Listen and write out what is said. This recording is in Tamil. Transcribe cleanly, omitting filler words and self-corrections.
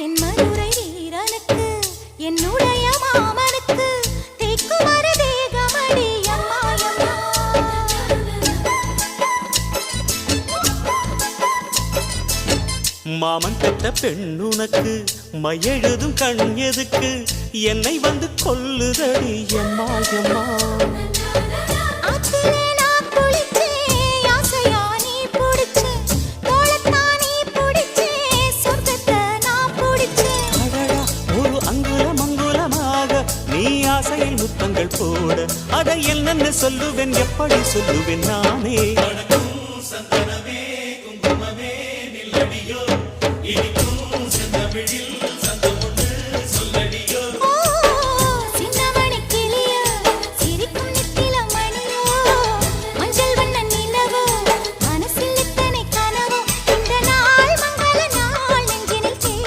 தென்மதுரை வீரனுக்கு என்னுடைய மாமனுக்கு தேக்குமர தேகமடி அம்மாயம்மா. மாமன் பெற்ற பெண்ணுனக்கு மையெழுதும் கண் எதுக்கு என்னை வந்து கொல்லுதடி எம்மாயம்மா. ஆசையில் முத்தங்கள் போட அதை என்னென்ன சொல்லுவேன் எப்படி சொல்லுவேன் நானே.